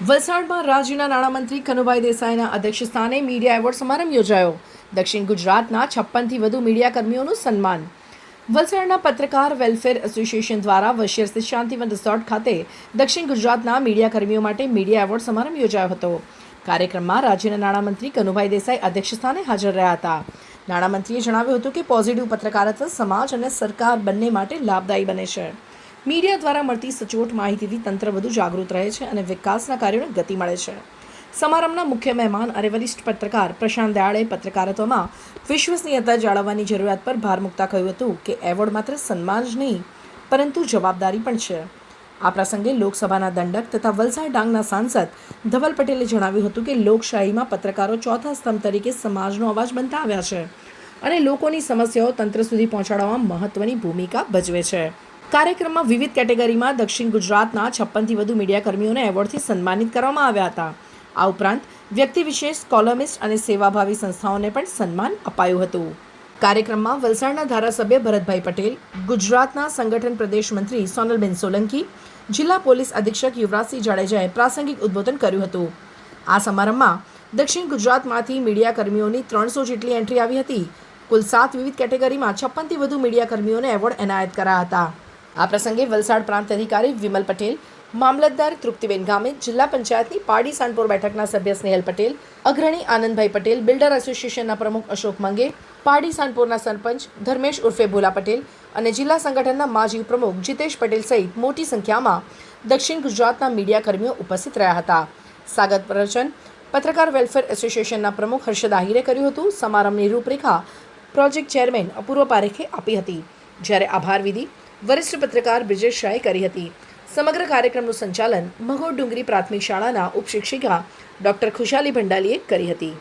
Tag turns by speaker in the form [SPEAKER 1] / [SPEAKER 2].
[SPEAKER 1] વલસાડમાં રાજ્યના નાણામંત્રી કનુભાઈ દેસાઈના અધ્યક્ષસ્થાને મીડિયા એવોર્ડ સમારંભ યોજાયો. દક્ષિણ ગુજરાતના 56થી વધુ મીડિયાકર્મીઓનું સન્માન. વલસાડના પત્રકાર વેલફેર એસોસિએશન દ્વારા વશિયર સ્થિત શાંતિવન રિસોર્ટ ખાતે દક્ષિણ ગુજરાતના મીડિયાકર્મીઓ માટે મીડિયા એવોર્ડ સમારંભ યોજાયો હતો. કાર્યક્રમમાં રાજ્યના નાણામંત્રી કનુભાઈ દેસાઈ અધ્યક્ષસ્થાને હાજર રહ્યા હતા. નાણામંત્રીએ જણાવ્યું હતું કે પોઝિટિવ પત્રકારત્વ સમાજ અને સરકાર બંને માટે લાભદાયી બને છે. મીડિયા દ્વારા મળતી સચોટ માહિતીથી તંત્ર વધુ જાગૃત રહે છે અને વિકાસના કાર્યોને ગતિ મળે છે. સમારંભના મુખ્ય મહેમાન અને વરિષ્ઠ પત્રકાર પ્રશાંત દયાળે પત્રકારત્વમાં વિશ્વસનીયતા જાળવવાની જરૂરિયાત પર ભાર મૂકતા કહ્યું હતું કે એવોર્ડ માત્ર સન્માન જ નહીં પરંતુ જવાબદારી પણ છે. આ પ્રસંગે લોકસભાના દંડક તથા વલસાડ ડાંગના સાંસદ ધવલ પટેલે જણાવ્યું હતું કે લોકશાહીમાં પત્રકારો ચોથા સ્તંભ તરીકે સમાજનો અવાજ બનતા આવ્યા છે અને લોકોની સમસ્યાઓ તંત્ર સુધી પહોંચાડવામાં મહત્વની ભૂમિકા ભજવે છે. કાર્યક્રમમાં વિવિધ કેટેગરીમાં દક્ષિણ ગુજરાતના 56થી વધુ મીડિયાકર્મીઓને એવોર્ડથી સન્માનિત કરવામાં આવ્યા હતા. આ ઉપરાંત વ્યક્તિ વિશેષ, કોલમિસ્ટ અને સેવાભાવી સંસ્થાઓને પણ સન્માન અપાયું હતું. કાર્યક્રમમાં વલસાડના ધારાસભ્ય ભરતભાઈ પટેલ, ગુજરાતના સંગઠન પ્રદેશ મંત્રી સોનલબેન સોલંકી, જિલ્લા પોલીસ અધિક્ષક યુવરાજસિંહ જાડેજાએ પ્રાસંગિક ઉદ્બોધન કર્યું હતું. આ સમારંભમાં દક્ષિણ ગુજરાતમાંથી મીડિયાકર્મીઓની 300 જેટલી એન્ટ્રી આવી હતી. કુલ 7 વિવિધ કેટેગરીમાં 56થી વધુ મીડિયાકર્મીઓને એવોર્ડ એનાયત કરાયા હતા. આ પ્રસંગે વલસાડ પ્રાંત અધિકારી વિમલ પટેલ, મામલતદાર તૃપ્તિબેન ગામિત, જિલ્લા પંચાયતની પાડી સાનપોર બેઠકના સભ્ય સ્નેહલ પટેલ, અગ્રણી આનંદભાઈ પટેલ, બિલ્ડર એસોસિએશનના પ્રમુખ અશોક મંગે, પાડી સાનપોરના સરપંચ ધર્મેશ ઉર્ફે ભોલા પટેલ અને જિલ્લા સંગઠનના માજી પ્રમુખ જીતેશ પટેલ સહિત મોટી સંખ્યામાં દક્ષિણ ગુજરાતના મીડિયાકર્મીઓ ઉપસ્થિત રહ્યા હતા. સ્વાગત પ્રવચન પત્રકાર વેલફેર એસોસિએશનના પ્રમુખ હર્ષદ આહિરે કર્યું હતું. સમારંભની રૂપરેખા પ્રોજેક્ટ ચેરમેન અપૂર્વ પારેખે આપી હતી, જ્યારે આભાર વિધિ વરિષ્ઠ પત્રકાર બ્રિજેશ શાહે કરી હતી. સમગ્ર કાર્યક્રમનું સંચાલન મઘોર ડુંગરી પ્રાથમિક શાળાના ઉપશિક્ષિકા ડોક્ટર ખુશાલી ભંડાલીએ કરી હતી.